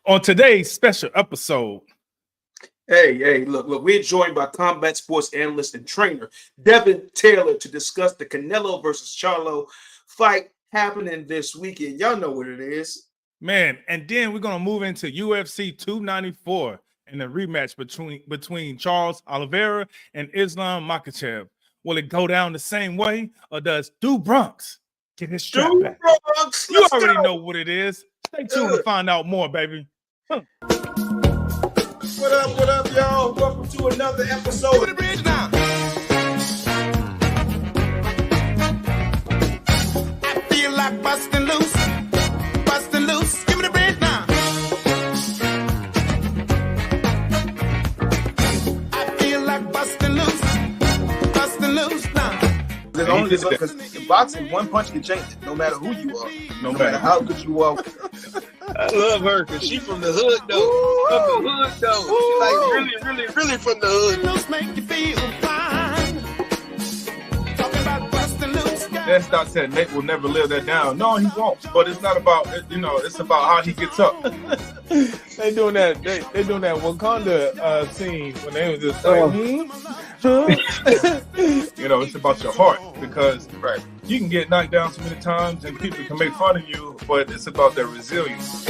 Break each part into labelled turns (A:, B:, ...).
A: On today's special episode.
B: Hey, look, we're joined by combat sports analyst and trainer Devin Taylor to discuss the Canelo versus Charlo fight happening this weekend. Y'all know what it is.
A: Man, and then we're going to move into UFC 294 and the rematch between Charles Oliveira and Islam Makhachev. Will it go down the same way, or does Stu Bronx get his strap back?
B: Bronx,
A: You already know what it is. Stay tuned to find out more, baby.
B: What up, y'all? Welcome to another episode of the Bridge Now.
C: I feel like busting loose. Give me the bridge now. I feel like busting loose now.
B: There's only because in boxing, one punch can change it, no matter who you are, no matter how good you are.
D: I love her because she from the hood though. From the hood though. She like really from the hood.
C: Loose make you feel fine. Talking about busting loose.
E: That's not said Nate will never live that down. No, he won't. But it's not about it's about how he gets up.
D: They doing that. They doing that Wakanda scene when they was just like,
E: It's about your heart, because you can get knocked down so many times and people can make fun of you, but it's about their resilience.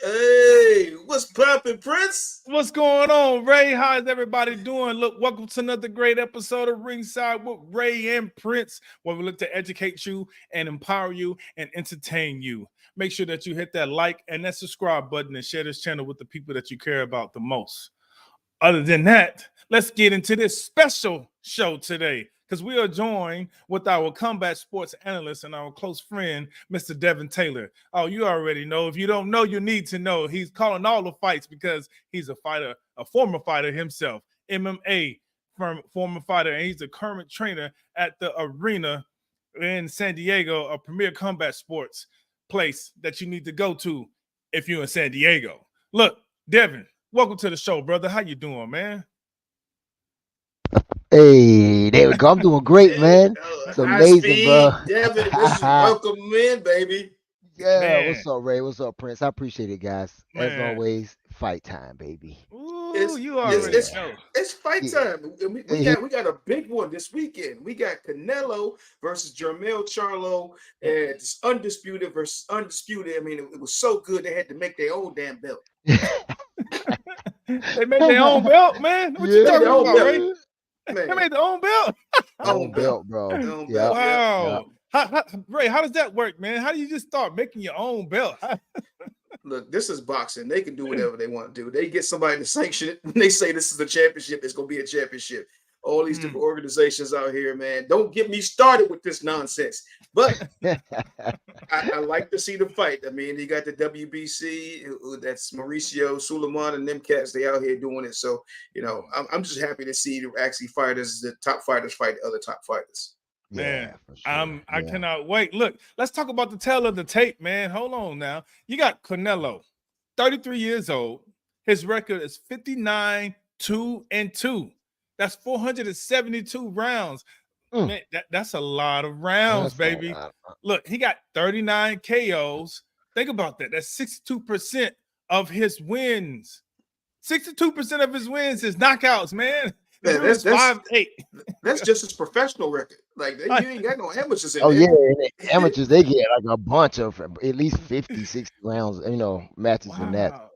B: Hey, what's poppin', Prince?
A: What's going on, Ray? How's everybody doing? Look, welcome to another great episode of Ringside with Ray and Prince, where we look to educate you and empower you and entertain you. Make sure that you hit that like and that subscribe button and share this channel with the people that you care about the most. Other than that, let's get into this special show today, because we are joined with our combat sports analyst and our close friend, Mr. Devin Taylor. Oh, you already know. If you don't know, you need to know. He's calling all the fights because he's a fighter, a former fighter himself, MMA former fighter, and he's a current trainer at the Arena in San Diego, a premier combat sports place that you need to go to if you're in San Diego. Look, Devin, welcome to the show, brother. How you doing, man?
F: Hey, there we go. I'm doing great, man. It's amazing, bro.
B: Devin, welcome in, baby.
F: Yeah,
A: Man.
F: What's up, Ray? What's up, Prince? I appreciate it, guys. As
A: Man.
F: always, fight time, baby.
A: Ooh, you already know.
B: It's fight time. We got a big one this weekend. We got Canelo versus Jermell Charlo, and it's undisputed versus undisputed. I mean, it was so good they had to make their own damn belt.
A: They made their own belt, man. What you talking about, Ray?
B: Man.
A: They made their own belt.
F: Own belt, bro.
B: Own
F: Yeah.
B: belt.
A: Wow. Ray, how does that work, man? How do you just start making your own belt?
B: Look, this is boxing. They can do whatever they want to do. They get somebody to sanction it, and they say this is a championship. It's going to be a championship. All these different organizations out here, man. Don't get me started with this nonsense. But I like to see the fight. I mean, you got the WBC. That's Mauricio Suleiman and them cats. They out here doing it. So, I'm just happy to see actually fighters, the top fighters fight other top fighters.
A: Man,
F: for sure.
A: I cannot wait. Look, let's talk about the tail of the tape, man. Hold on now. You got Canelo, 33 years old. His record is 59-2-2. That's 472 rounds. Man, that's a lot of rounds, baby. Look, he got 39 KOs. Think about that. That's 62% of his wins. 62% of his wins is knockouts, man.
B: Yeah, that's
A: 5-8.
B: That's just his professional record. Like, you ain't got no amateurs in
F: Oh,
B: there.
F: yeah. And amateurs, they get like a bunch of at least 50, 60 rounds, matches in that.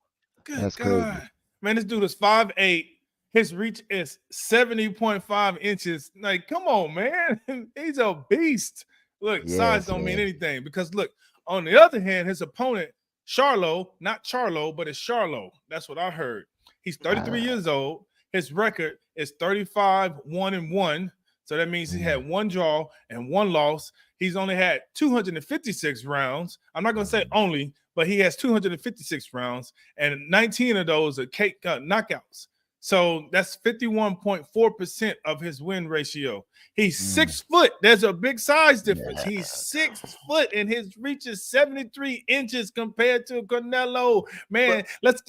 A: Good
F: That's
A: God.
F: crazy.
A: Man, this dude is 5'8". His reach is 70.5 inches. Like, come on, man. He's a beast. Look, size don't mean anything, because, look, on the other hand, his opponent, Charlo, not Charlo, but it's Charlo. That's what I heard. He's 33 years old. His record is 35-1-1. So that means he had one draw and one loss. He's only had 256 rounds. I'm not going to say only, but he has 256 rounds, and 19 of those are knockouts. So that's 51.4% of his win ratio. He's 6 foot. There's a big size difference. He's 6 foot, and his reach is 73 inches compared to Canelo. Man, let's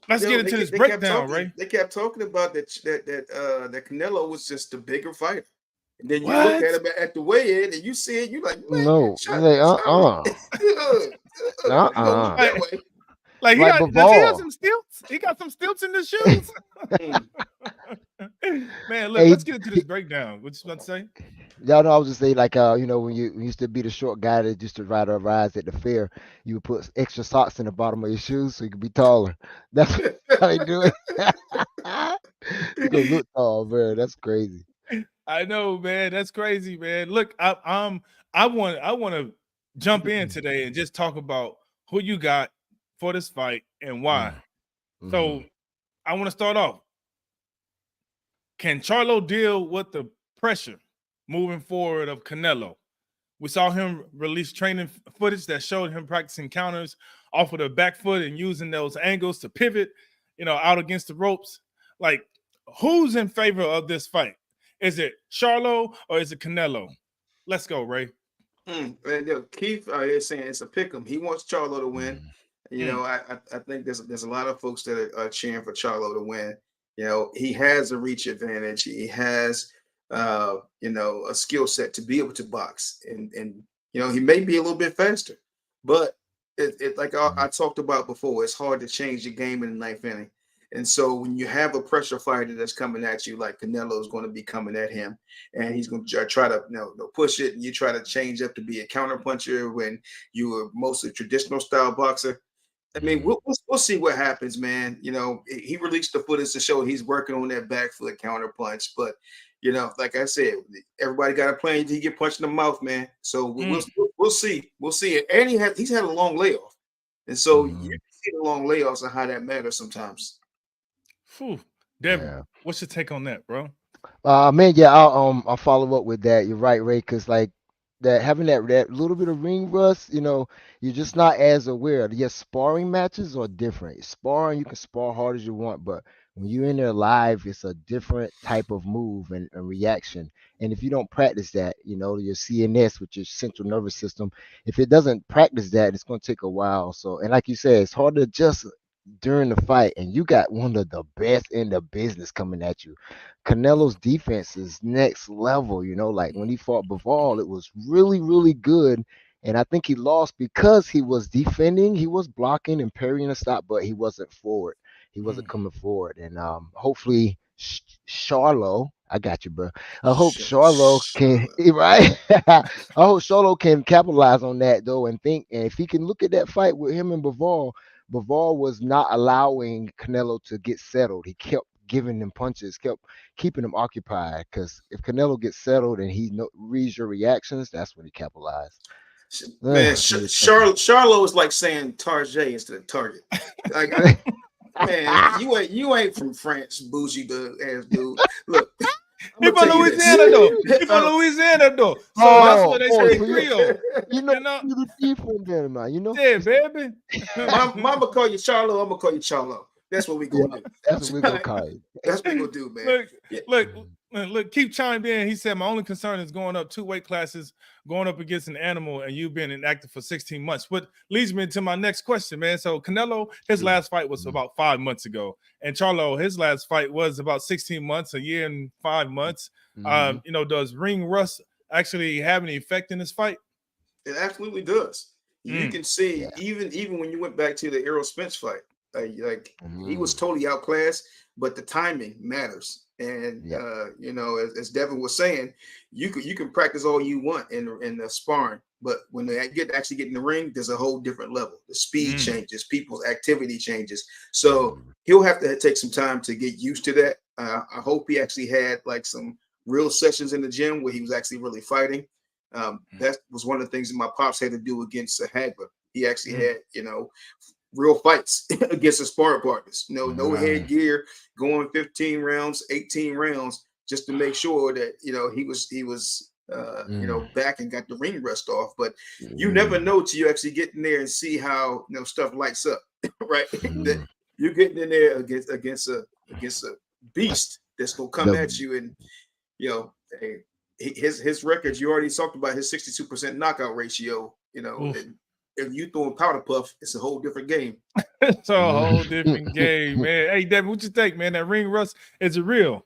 A: get into this breakdown, Ray.
B: They kept talking about that Canelo was just a bigger fighter. And then you
A: What?
B: look at him at the weigh-in and you see it, you like, man,
F: No,
B: shut
F: like
B: you gonna look that way.
A: Like he
F: Like
A: got, does he have
F: Bivol.
A: some stilts? He got some stilts in the shoes.
B: Mm.
A: Man, look,
F: Hey,
A: let's get into this breakdown. What you about to say?
F: y'all know I was just saying, like, when you used to be the short guy that used to ride or rides at the fair, you would put extra socks in the bottom of your shoes so you could be taller. That's how they do it. You gonna look tall, bro. That's crazy.
A: I know, man. That's crazy, man. Look, I want to jump in today and just talk about who you got for this fight and why.
F: Mm-hmm.
A: So I want to start off. Can Charlo deal with the pressure moving forward of Canelo? We saw him release training footage that showed him practicing counters off of the back foot and using those angles to pivot, out against the ropes. Like, who's in favor of this fight? Is it Charlo or is it Canelo? Let's go, Ray.
B: And, Keith is saying it's a pick 'em. He wants Charlo to win. I think there's a lot of folks that are cheering for Charlo to win. He has a reach advantage. He has a skill set to be able to box, and he may be a little bit faster, but it like I talked about before, it's hard to change the game in the ninth inning. And so when you have a pressure fighter that's coming at you, like Canelo is going to be coming at him, and he's going to try to push it, and you try to change up to be a counter puncher when you were mostly traditional style boxer. I mean, we'll see what happens, man. He released the footage to show he's working on that back foot counter punch, but like I said, everybody got a plan until he get punched in the mouth, man. So we'll see. We'll see. And he's had a long layoff, and so you see the long layoffs and how that matters sometimes.
A: Whew. Devin,
F: Yeah.
A: what's your take on that, bro?
F: Man, yeah, I'll follow up with that. You're right, Ray, because like that having that little bit of ring rust, you're just not as aware. Yes, sparring matches are different. Sparring, you can spar hard as you want, but when you're in there live, it's a different type of move and reaction. And if you don't practice that, your CNS, which is central nervous system, if it doesn't practice that, it's going to take a while. So, and like you said, it's hard to adjust during the fight, and you got one of the best in the business coming at you. Canelo's defense is next level, like when he fought Bivol, it was really, really good. And I think he lost because he was defending, he was blocking and parrying a stop, but he wasn't forward. He wasn't coming forward. And hopefully Charlo, I got you, bro. I hope Charlo can, right? I hope Charlo can capitalize on that though, and if he can look at that fight with him and Bivol was not allowing Canelo to get settled. He kept giving him punches, kept keeping him occupied. Because if Canelo gets settled and he reads your reactions, that's when he capitalized.
B: Man, Charlo is like saying Tarjay instead of Target. Like, man, you ain't from France, bougie ass dude. Look.
A: He from Louisiana though. He from Louisiana though. So that's what they say Creole.
F: You from there, man.
A: Yeah, baby.
B: Mama call you Charlo, I'm gonna call you Charlo. That's what we gonna do.
F: That's what we gonna call you.
B: That's what we gonna do, man.
A: Look, keep chimed in. He said, my only concern is going up 2 weight classes, going up against an animal, and you've been inactive for 16 months. What leads me to my next question, man. So Canelo, his last fight was about 5 months ago. And Charlo, his last fight was about 16 months, a year and 5 months. Does ring rust actually have any effect in this fight?
B: It absolutely does. You can see, even when you went back to the Errol Spence fight, he was totally outclassed, but the timing matters. And as Devin was saying, you can practice all you want in the sparring, but when they actually get in the ring, there's a whole different level. The speed changes, people's activity changes. So he'll have to take some time to get used to that. I hope he actually had like some real sessions in the gym where he was actually really fighting. That was one of the things that my pops had to do against Hagler. He actually had, real fights against his sparring partners. No headgear, going 15 rounds, 18 rounds, just to make sure that he was back and got the ring rust off. But you never know till you actually get in there and see how stuff lights up, right? That you're getting in there against a beast that's gonna come at you, and his records. You already talked about his 62% knockout ratio. And if you throwing powder puff, it's a whole different game.
A: It's a whole different game, man. Hey, Devin, what you think, man? That ring rust, is it real?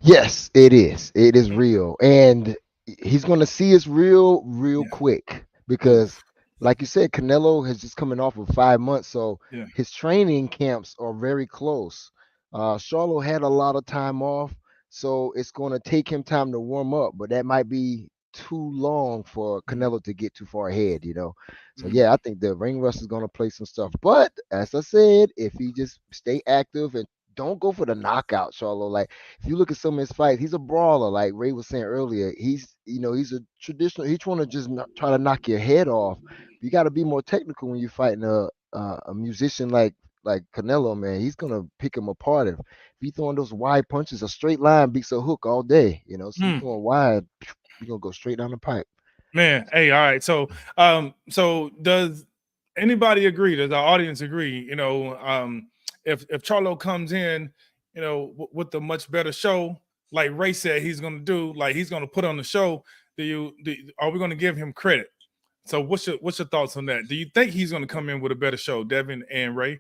F: Yes, it is. It is
A: Mm,
F: real. And he's going to see it's real, real
A: yeah.
F: quick
A: Ooh.
F: because, like you said, Canelo has just coming off of 5 months. So
A: Yeah.
F: his training camps are very close. Charlo had a lot of time off. So it's going to take him time to warm up, but that might be too long for
A: Mm,
F: Canelo to get too far ahead, you know. So
A: mm,
F: yeah, I think the ring rust is going to play some stuff. But as I said, if he just stay active and don't go for the knockout, Charlo. Like if you look at some of his fights, he's a brawler. Like Ray was saying earlier, he's a traditional. He's trying to just try to knock your head off. You got to be more technical when you're fighting a musician like Canelo. Man, he's gonna pick him apart. If you throwing those wide punches, a straight line beats a hook all day. You know, so you
A: mm.
F: throwing wide, you're gonna go straight down the pipe.
A: Man, hey, all right. So does anybody agree? Does the audience agree? If Charlo comes in, with a much better show, like Ray said he's gonna do, like he's gonna put on the show, are we gonna give him credit? So what's your thoughts on that? Do you think he's gonna come in with a better show, Devin and Ray?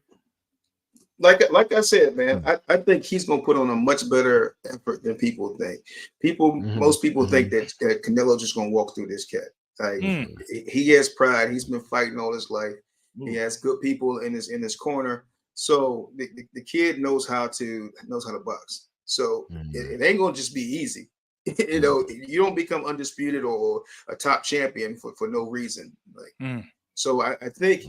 B: Like I said, man,
F: Mm.
B: I think he's gonna put on a much better effort than people think.
F: Hmm.
B: Most people think
F: Hmm.
B: that Canelo's just gonna walk through this cat. Like
A: Mm.
F: Hmm.
B: he has pride. He's been fighting all his life. He
A: Ooh.
B: has good people in his corner. So the kid knows how to box. So
F: Hmm.
B: it ain't gonna just be easy. You don't become undisputed or a top champion for no reason. Like
A: Mm.
B: so, I think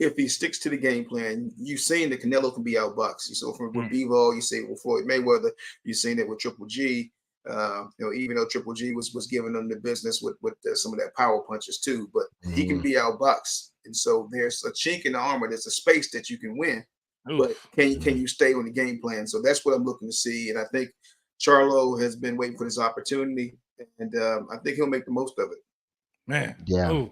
B: if he sticks to the game plan, you've seen that Canelo can be outboxed. You saw from with
A: Mm.
B: Bivol, you see it with Floyd Mayweather, you've seen it with Triple G. Even though Triple G was giving them the business with some of that power punches too, but he can
F: Hmm.
B: be outboxed, and so there's a chink in the armor. There's a space that you can win, but
A: Oof.
B: can you stay on the game plan? So that's what I'm looking to see, and I think Charlo has been waiting for this opportunity, and I think he'll make the most of it.
A: Man.
F: Yeah.
A: Ooh.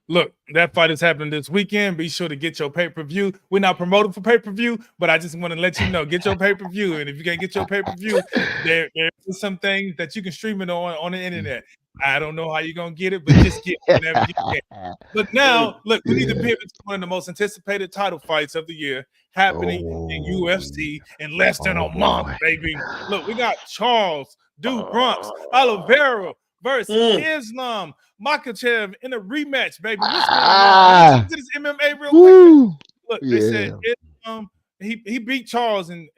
A: Look, that fight is happening this weekend. Be sure to get your pay-per-view. We're not promoting for pay-per-view, but I just want to let you know, get your pay-per-view. And if you can't get your pay-per-view, there's some things that you can stream it on the internet. I don't know how you're gonna get it, but just get it whenever you can. But now, look, we need to pivot to one of the most anticipated title fights of the year happening in
F: Oh,
A: UFC in less than
F: oh
A: a month,
F: boy.
A: baby. Look, we got Charles Du Bronx
F: Oh.
A: Oliveira versus
B: Mm.
A: Islam Makhachev in a rematch, baby. What's going on? Can we get
F: Ah,
A: into this MMA real quick, man?
F: woo.
A: Look, they said
F: Yeah.
A: Islam, he beat Charles in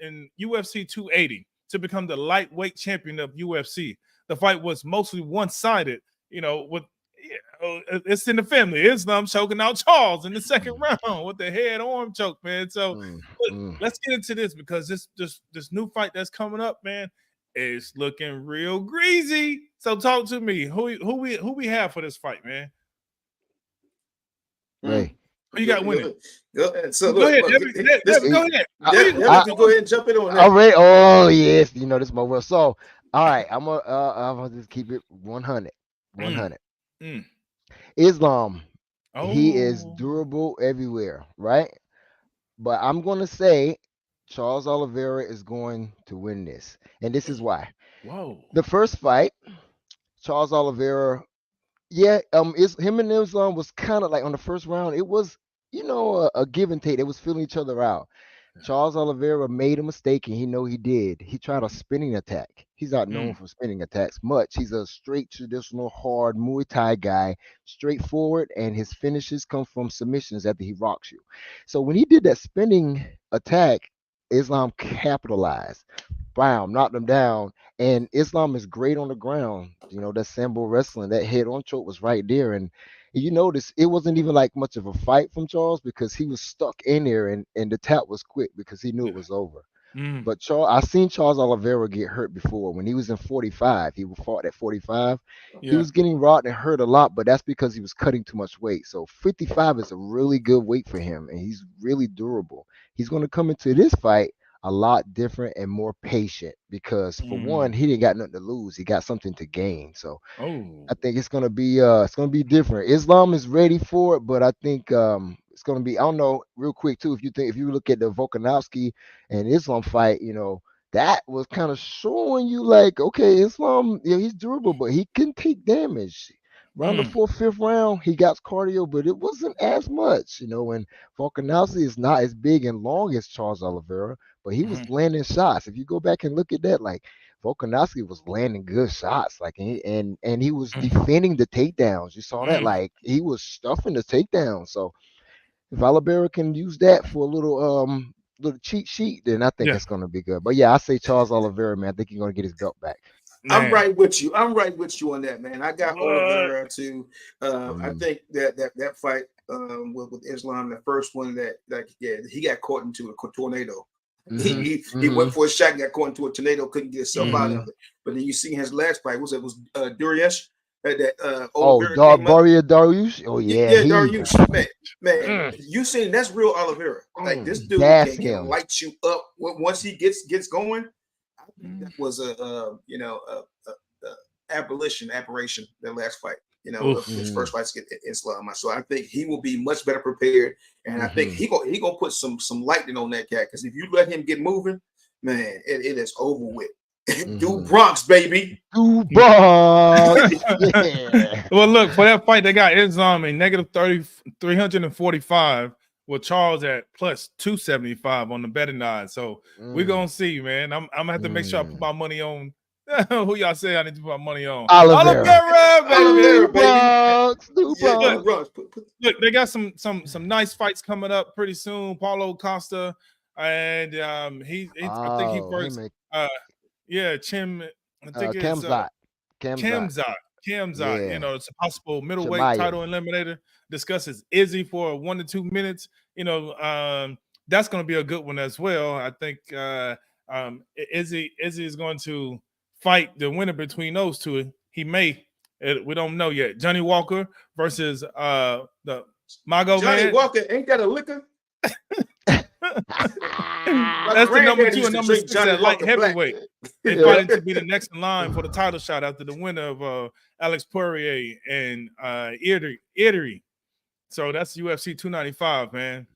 A: UFC 280 to become the lightweight champion of UFC. The fight was mostly one-sided, with it's in the family. Islam choking out Charles in the second round with the head arm choke, man. So
F: Mm,
A: look,
F: mm.
A: let's get into this because this new fight that's coming up, man, is looking real greasy. So talk to me. Who we have for this fight, man?
B: Mm.
F: Ray.
A: Who you got
B: Go,
A: winning?
B: go, go ahead. So
A: Go
B: look,
A: ahead,
B: look,
A: Devin.
B: this
A: Devin, go ahead.
B: Devin,
F: I,
B: can go ahead and jump in on
F: All
B: that.
F: right. Oh yes, this is my world. So, all right, I'm gonna just keep it 100.
A: Mm,
F: 100.
A: mm.
F: Islam, he is
A: Oh,
F: durable everywhere, right? But I'm gonna say Charles Oliveira is going to win this, and this is why.
A: whoa.
F: The first fight, Charles Oliveira, yeah, is him and Islam was kind of like on the first round. It was, a give and take. They was feeling each other out. Charles Oliveira made a mistake, and he know he did. He tried a spinning attack. He's not known
A: Mm,
F: for spinning attacks much. He's a straight traditional hard Muay Thai guy, straightforward, and his finishes come from submissions after he rocks you. So when he did that spinning attack, Islam capitalized. Bam, knocked him down. And Islam is great on the ground. That sambo wrestling, that head on choke was right there. And you notice it wasn't even like much of a fight from Charles because he was stuck in there and the tap was quick because he knew it
A: yeah.
F: was over.
A: Mm,
F: But I seen Charles Oliveira get hurt before when he was in 45. He fought at 45. He
A: yeah.
F: was getting rocked and hurt a lot, but that's because he was cutting too much weight. So 55 is a really good weight for him, and he's really durable. He's going to come into this fight a lot different and more patient because for one,
A: Mm.
F: he didn't got nothing to lose. He got something to gain. So
A: Oh.
F: I think it's gonna be different. Islam is ready for it, but I think it's gonna be, I don't know, real quick too. If you look at the Volkanovski and Islam fight, that was kind of showing you like, okay, Islam, yeah, he's durable, but he can take damage. Around the
A: Mm,
F: fourth, fifth round, he got cardio, but it wasn't as much, and Volkanovski is not as big and long as Charles Oliveira, but he was
A: mhm.
F: landing shots. If you go back and look at that, like Volkanovski was landing good shots, like and he was
A: Mm.
F: defending the takedowns. You saw that, like he was stuffing the takedowns. So if Oliveira can use that for a little cheat sheet, then I think
A: Yeah,
F: it's gonna be good. But yeah, I say Charles Oliveira, man. I think he's gonna get his belt back.
B: I'm
A: man.
B: right with you. I'm right with you on that, man. I got
A: What?
B: Oliveira too. I
F: Mm,
B: think that fight with Islam, the first one he got caught into a tornado.
F: mm-hmm,
B: He went
F: mm-hmm,
B: for a shot and got caught into a tornado, couldn't get himself out
A: Mm.
F: mm-hmm.
B: of it. But then you see his last fight, was Duriyesh that
F: Oh,
B: Oliveira came up.
F: Dariush. Oh yeah,
B: Yeah,
F: he
B: Dariush, man,
A: Mm.
B: you seen that's real Oliveira. Like this dude
F: gas
B: can
F: him.
B: light you up once he gets going. I think
A: Mm.
B: that was a apparition that last fight. Of
A: Oof.
B: his
F: Mm-hmm,
B: first fights against Islam. So I think he will be much better prepared, and I think
F: mm-hmm.
B: he gonna put some lightning on that cat. Because if you let him get moving, man, it is over with. Do
F: Mm-hmm.
B: Bronx, baby.
F: Two bucks. Yeah.
A: Well, look, for that fight, they got Islam in negative 30, 345 with Charles at plus 275 on the betting odds. So we're
F: Mm,
A: gonna see, man. I'm gonna have to make sure I put
F: mm.
A: my money on who y'all say I need to put my money on.
F: Oliveira.
A: Oliveira, baby.
B: Oliveira,
F: Two
B: baby.
F: bucks. Two
B: Yeah,
A: Look,
B: do
F: bucks.
B: Bronx.
A: look, they got some nice fights coming up pretty soon. Paulo Costa and he I think he
F: Oh,
A: first
F: him and
A: yeah, Chim I think it's
F: Kamzat. Kamzat.
A: Kamzat. Kamzat,
F: Yeah.
A: it's a possible middleweight
F: Chimaev.
A: title eliminator. Discusses Izzy for 1 to 2 minutes. That's going to be a good one as well. I think Izzy is going to fight the winner between those two. He may. We don't know yet. Johnny Walker versus the Mago
B: Johnny
A: man.
B: Walker ain't got a liquor. My
A: That's the number
B: granddad
A: 2
B: used
A: and
B: to
A: number
B: drink
A: 6
B: Johnny
A: at light
B: Walker Black.
A: heavyweight. They
F: Yeah.
A: fighting to be the next in line for the title shot after the winner of Alex Poirier and Eatery. So that's UFC 295, man.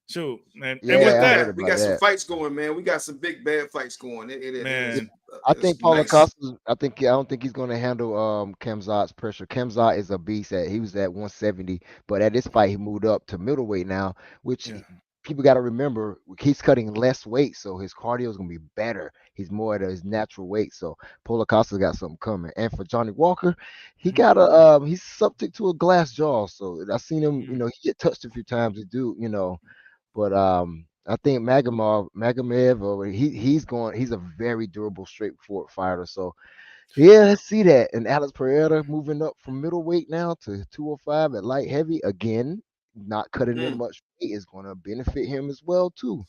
A: Shoot, man. And with
F: Yeah, I heard
A: that,
B: We
F: about
B: got some
F: that.
B: fights going, man. We got some big bad fights going. It is
A: man.
F: I
B: it's
F: think Paulo
B: nice.
F: Costa. I don't think he's going to handle Khamzat's pressure. Khamzat is a beast. He was at 170, but at this fight he moved up to middleweight now, which
A: Yeah.
F: people got to remember he's cutting less weight, so his cardio is going to be better. He's more at his natural weight, so Paulo Costa's got something coming. And for Johnny Walker, he got he's subject to a glass jaw, so I seen him. He get touched a few times. The dude. But I think Magamev, he's a very durable, straightforward fighter. So yeah, let's see that. And Alex Pereira moving up from middleweight now to 205 at light heavy again, not cutting in
B: Mm,
F: much weight is going to benefit him as well too.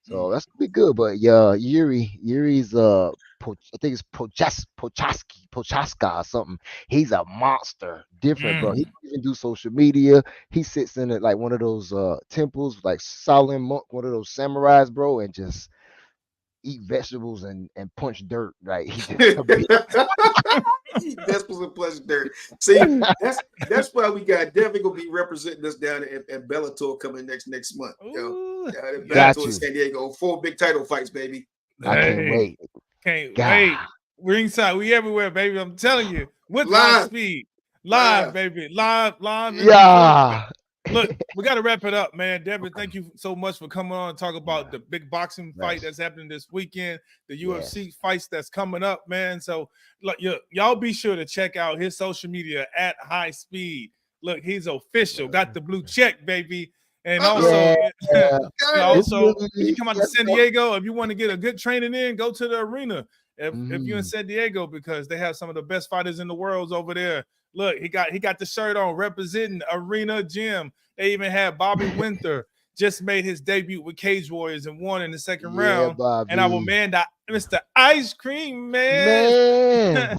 B: mm,
F: So that's gonna be good. But yeah, Yuri's I think it's Pochaska or something. He's a monster, different, bro. He
A: Mm.
F: don't even do social media. He sits in it like one of those temples, like silent monk, one of those samurais, bro, and just eat vegetables and punch dirt. Like he just
B: Eat vegetables and plus dirt. See, that's why we got Devin gonna be representing us down at Bellator coming next month.
A: Ooh,
B: Down at
F: got
B: Bellator in
F: you.
B: San Diego. 4 big title fights, baby.
F: I can't
A: hey,
F: wait.
A: can't wait.
F: God.
A: Ringside, we everywhere, baby. I'm telling you, with high
B: Live,
A: speed, live,
B: live.
A: baby, live in full.
F: Yeah.
A: Look, we got to wrap it up, man. Devin, thank you so much for coming on and talk about the big boxing fight
F: Nice.
A: that's happening this weekend, the
F: Yes.
A: UFC fights that's coming up, man. So, look, y'all be sure to check out his social media at High Speed. Look, he's official, got the blue check, baby. And also,
F: Yeah. It's
A: also,
F: really
A: when you come out to San Diego, if you want to get a good training in, go to the arena. If you're in San Diego, because they have some of the best fighters in the world over there. Look, he got the shirt on representing Arena Gym. They even had Bobby Winter just made his debut with Cage Warriors and won in the second round.
F: Bobby.
A: And our man, Mr. Ice Cream
F: Man,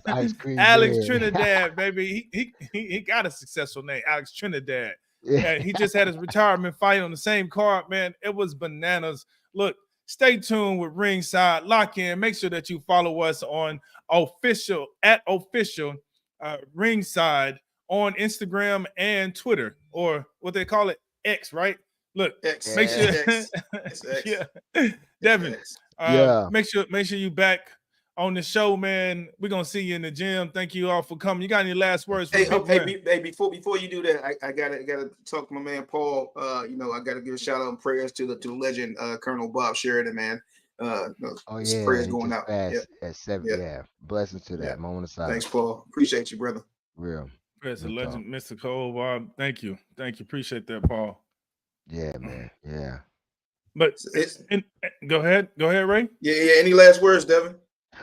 F: ice cream
A: Alex
F: man.
A: Trinidad, baby. He got a successful name, Alex Trinidad.
F: Yeah.
A: He just had his retirement fight on the same card, man. It was bananas. Look, stay tuned with Ringside. Lock in. Make sure that you follow us on official Ringside on Instagram and Twitter, or what they call it, X, right? Look,
B: X.
A: make sure,
B: It's X.
A: yeah, Devin,
B: X.
F: Yeah.
A: make sure you back on the show, man. We're gonna see you in the gym. Thank you all for coming. You got any last words for
B: Hey,
A: people?
B: before you do that, I gotta talk to my man Paul. I gotta give a shout out and prayers to the legend Colonel Bob Sheridan, man.
F: Oh
B: Some
F: yeah,
B: prayers
F: he
B: going
F: just
B: out. Yeah,
F: passed at 7.
B: yeah,
F: Yeah, blessings to
B: yeah.
F: that. Moment of
B: Thanks,
F: silence.
B: Paul. Appreciate you, brother.
F: Real.
A: Chris, a
F: Real talk.
A: legend, Mr. Cole. Bob, thank you. Appreciate that, Paul.
F: Yeah, man. Yeah.
A: But go ahead, Ray.
B: Yeah. Any last words, Devin?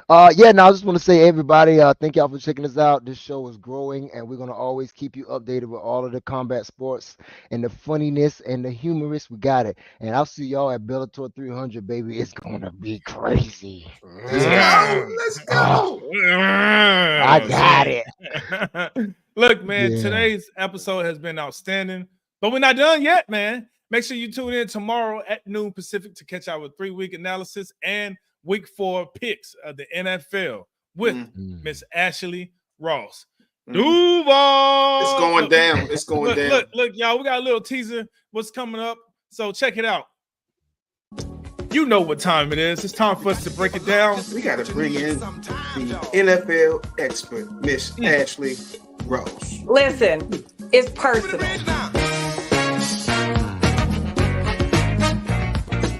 F: Yeah, no, I just want to say, everybody, thank y'all for checking us out. This show is growing, and we're gonna always keep you updated with all of the combat sports and the funniness and the humorous. We got it, and I'll see y'all at Bellator 300, baby. It's gonna be crazy.
B: Let's go. Let's
F: Oh,
B: go.
F: I got it.
A: Look, man,
F: Yeah.
A: today's episode has been outstanding, but we're not done yet, man. Make sure you tune in tomorrow at noon Pacific to catch our 3-week analysis and week 4 picks of the NFL with Miss Ashley Ross. Duval.
B: It's going down. It's going down.
A: Look, y'all, we got a little teaser what's coming up, so check it out. You know what time it is. It's time for us to break it down.
B: We got to bring in the NFL expert, Miss Ashley Ross.
G: Listen, it's personal.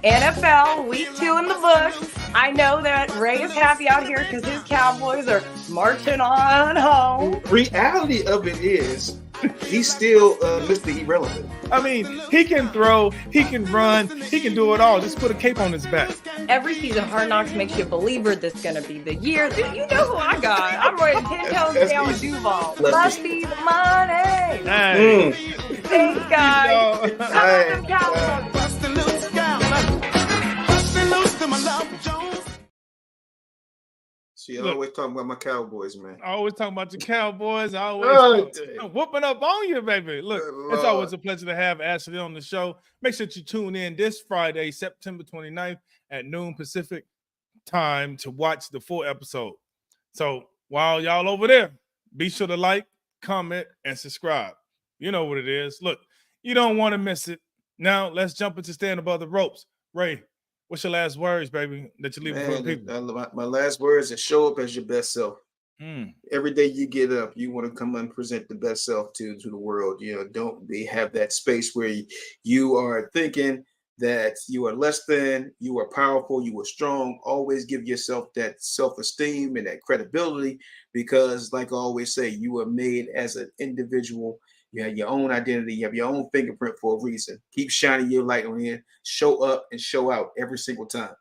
G: NFL week 2 in the books. I know that Ray is happy out here because his Cowboys are marching on home.
B: Reality of it is, he's still Mr. Irrelevant.
A: I mean, he can throw, he can run, he can do it all. Just put a cape on his back.
G: Every season, Hard Knocks makes you a believer this is going to be the year. You know who I got. I'm ready 10 toes down with Duval. Must be the money.
A: Hey.
G: Thanks, guys.
B: Hey.
C: Bustin' loose, bustin' loose to my love Jones.
B: See, I always talking about my Cowboys, man.
A: I always talking about your Cowboys. I always whooping up on you, baby. Look, it's always a pleasure to have Ashley on the show. Make sure you tune in this Friday, September 29th at noon Pacific time to watch the full episode. So while y'all over there, be sure to like, comment, and subscribe. You know what it is. Look, you don't want to miss it. Now let's jump into Stand Above the Ropes. Ray, what's your last words, baby, that you leave for the people?
B: My last words is show up as your best self. Every day you get up, you want to come and present the best self to the world. You know, don't have that space where you are thinking that you are less than, you are powerful, you are strong. Always give yourself that self-esteem and that credibility, because like I always say, you are made as an individual. You have your own identity. You have your own fingerprint for a reason. Keep shining your light on here. Show up and show out every single time.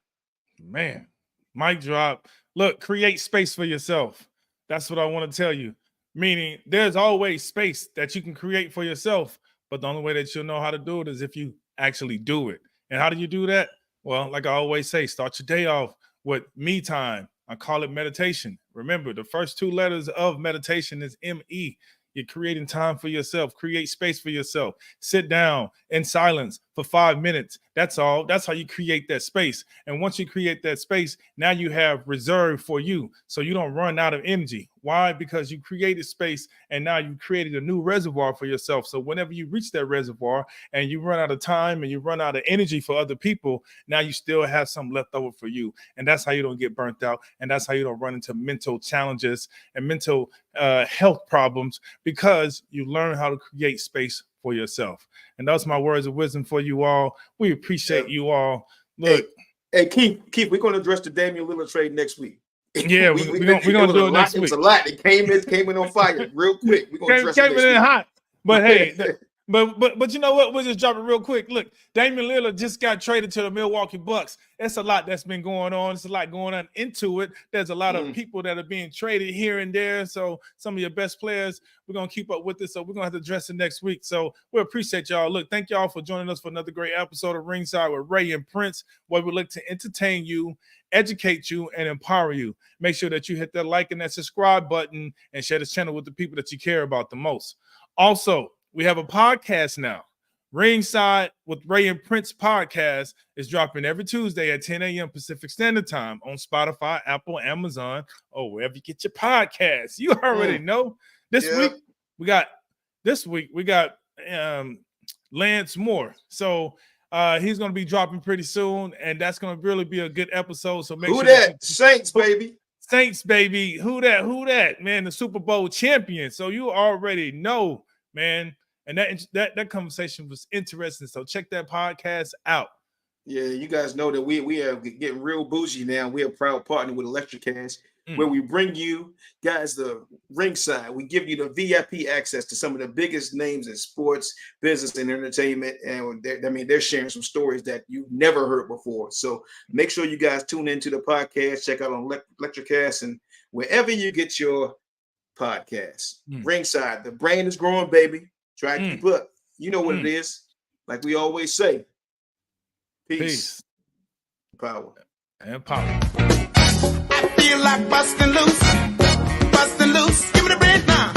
A: Man, mic drop. Look, create space for yourself. That's what I want to tell you. Meaning there's always space that you can create for yourself, but the only way that you'll know how to do it is if you actually do it. And how do you do that? Well, like I always say, start your day off with me time. I call it meditation. Remember, the first 2 letters of meditation is M-E. You're creating time for yourself. Create space for yourself. Sit down in silence for 5 minutes. That's all. That's how you create that space. And once you create that space, now you have reserve for you, so you don't run out of energy. Why? Because you created space, and now you created a new reservoir for yourself. So whenever you reach that reservoir and you run out of time and you run out of energy for other people, now you still have some left over for you. And that's how you don't get burnt out. And that's how you don't run into mental challenges and mental health problems, because you learn how to create space for yourself. And that's my words of wisdom for you all. We appreciate you all. Look,
B: hey Keith, we're going to address the Damian Lillard trade next week.
A: Yeah, we're gonna do it next week.
B: It was a lot. It came in on fire real quick. We're gonna address it next week.
A: Hot. But hey, but you know what? We'll just drop it real quick. Look, Damian Lillard just got traded to the Milwaukee Bucks. It's a lot that's been going on. It's a lot going on into it. There's a lot of people that are being traded here and there. So some of your best players, we're gonna keep up with it. So we're gonna have to address it next week. So we appreciate y'all. Look, thank y'all for joining us for another great episode of Ringside with Ray and Prince, where we look to entertain you, educate you, and empower you. Make sure that you hit that like and that subscribe button and share this channel with the people that you care about the most. Also, we have a podcast now. Ringside with Ray and Prince podcast is dropping every Tuesday at 10 a.m. Pacific Standard Time on Spotify, Apple, Amazon, or wherever you get your podcasts. You already know. This week we got Lance Moore. So he's going to be dropping pretty soon, and that's going to really be a good episode. So make sure
B: that Saints, baby.
A: Saints, baby. Who that? Man, the Super Bowl champion. So you already know, man. And that conversation was interesting. So check that podcast out.
B: Yeah, you guys know that we are getting real bougie now. We're a proud partner with Electricast, where we bring you guys the ringside. We give you the VIP access to some of the biggest names in sports, business, and entertainment. And they're sharing some stories that you've never heard before. So make sure you guys tune into the podcast, check out on Electricast, and wherever you get your podcasts. Ringside, the brand is growing, baby. Try to keep up. You know what it is. Like we always say. Peace. Power.
A: And power.
C: I feel like busting loose. Busting loose. Give me the bread now.